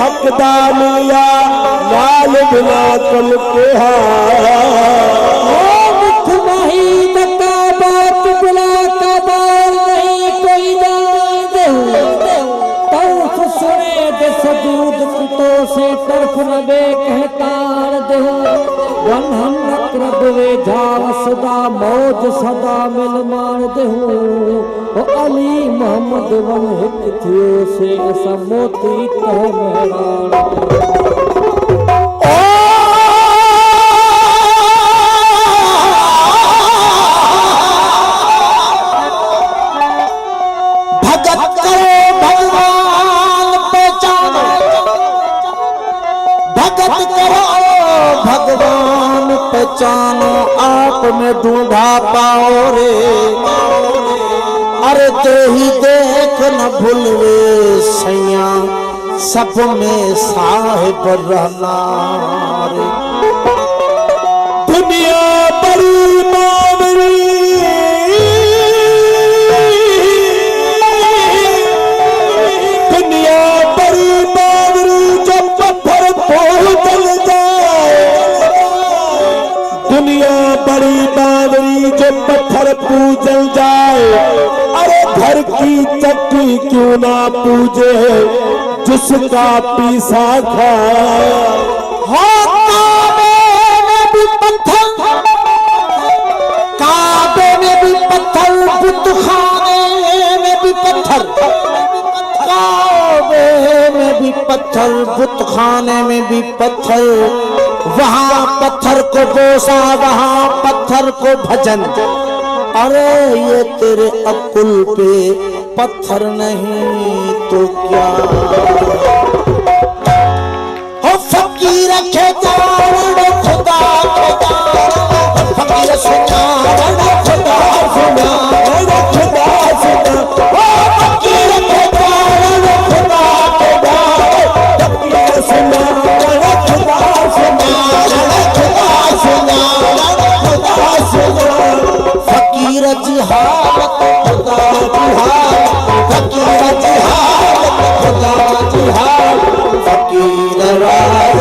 हकदार मिलिया लाल बिना कल के मुख नहीं बता बात बुला का बाल नहीं कोई जान दे तो सुने दे सजूद कुतो से तरफ नबे कहतार दे वनहन नकरब वे जाव सदा मौज सदा मिल मान दे ओ अली मोहम्मद वन हित थियो से असा मोती तो मेहरान पहचानो आप में ढूंढा पाओ रे अरे ते ही देख न भूलवे सैया सब में साहिब रहना रे दुनिया बड़ी बावरी दुनिया बड़ी बावरी जब पत्थर पोल जल जाए दुनिया बड़ी बावरी जो पत्थर पूजल जाए अरे घर की चक्की क्यों ना पूजे जिसका पीसा खाए काबे में भी पत्थर बुतखाने में भी पत्थर काबे में भी पत्थर बुतखाने में भी पत्थर वहाँ पत्थर को बोसा वहाँ पत्थर को भजन अरे ये तेरे अकुल पे पत्थर नहीं तो क्या हो फकीर खेदार खुदा फकीर सुनार खुदा सुनार खुदा सुनार फकीर खेदार खुदा फकीर सुनार खुदा फकीर जिहाद खुदा जिहाद फकीर जिहाद खुदा जिहाद फकीर राज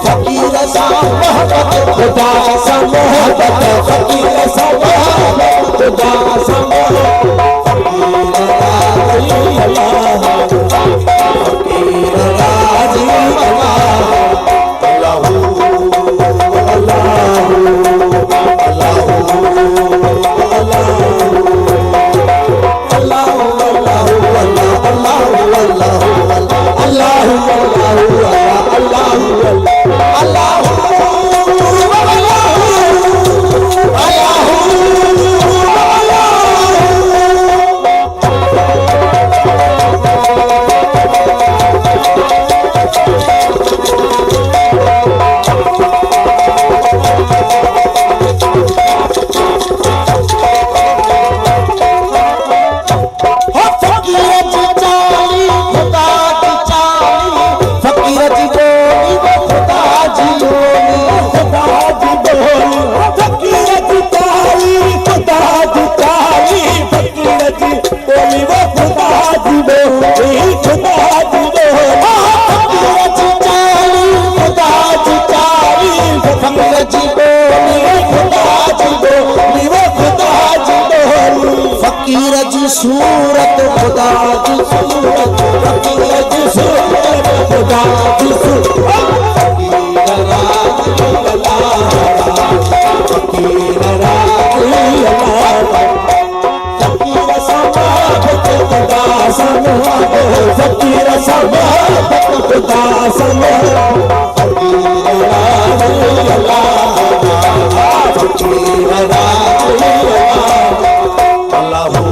फकीर मोहब्बत खुदा सब फकीर मोहब्बत खुदा सब जी सूरत खुदा जी सूरत फकीर जी सूरत खुदा जी सूरत फकीर राजी फकीर समाबत खुदा समाबत फकीर समाबत खुदा समाबत फकीर राजी फकीर राजी अल्लाह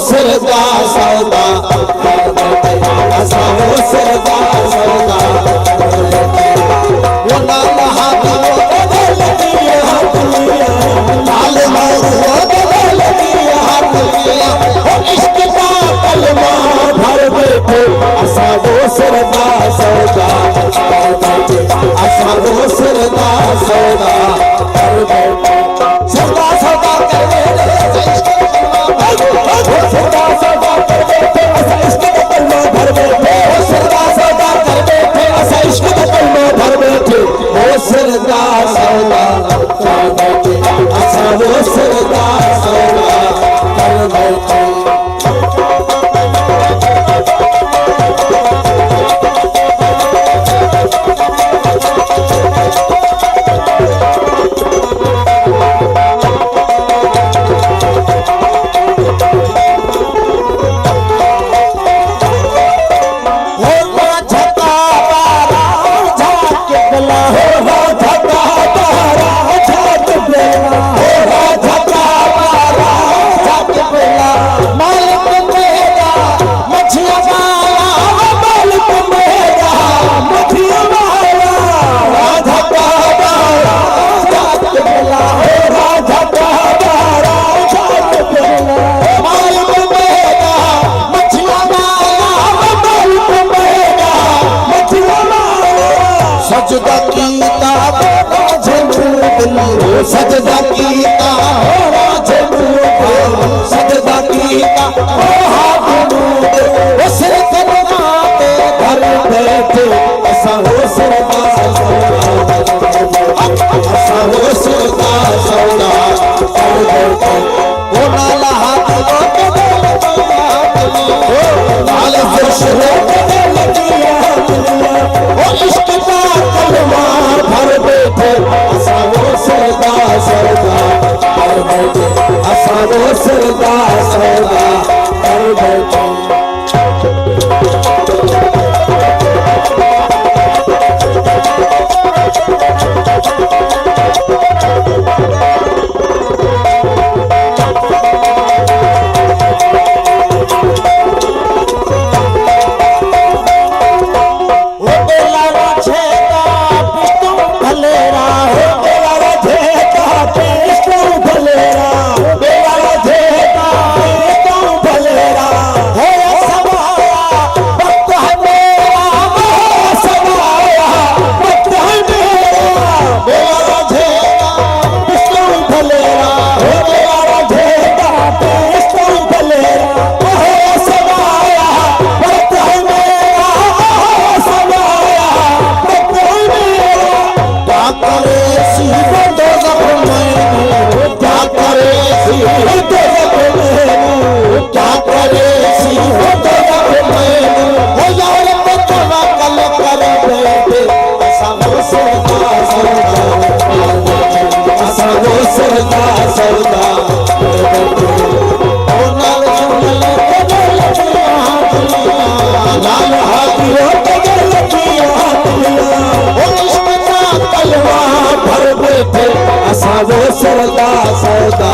सरदा सौदा असां वो सरदा सौदा वो नाल हाथी वो बदल दिया हाथलिया नाल मोर वो बदल दिया हाथलिया वो इश्क का कलमा भर बैठे असां वो सरदा सौदा असां वो सरदा सौदा कर बैठे सरदा सौदा कर बैठे सरदा सौदा कर बैठे असा इश्क का कलमा भर बैठे सरदा सौदा कर बैठे असा इश्क का कलमा भर बैठे वो सरदा सौदा कर बैठे असा वो सरदा सौदा कर बैठे सजदा कीता सजदा कीता सजदा कीता सिर कदमा पे घर बैठे असा हो सरदा असा हो सरदा सौदा कर बैठे वो नाला हाथ वो बदल दिया नाल फर्श वो बदल दिया वो इश्क का कलमा भर बैठे असा वो सरदा सरदा असा वो सौदा सौदा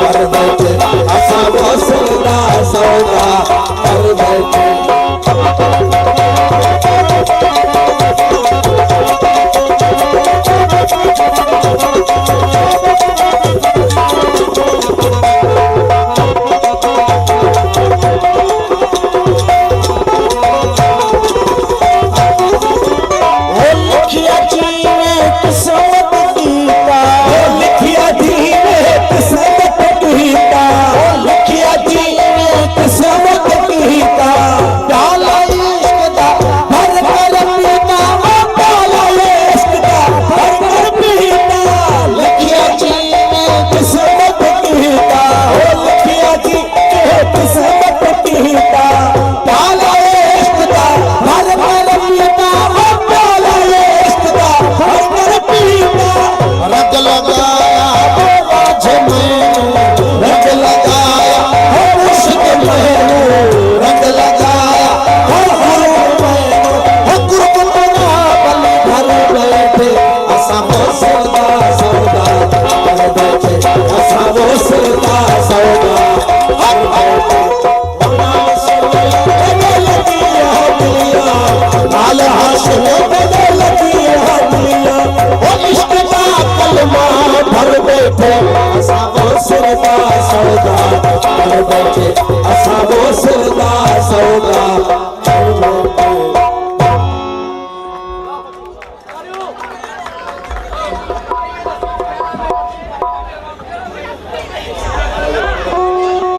कर बैठे असा वो सौदा सौदा कर बैठे असा वो सौदा कर बैठे असा वो सौदा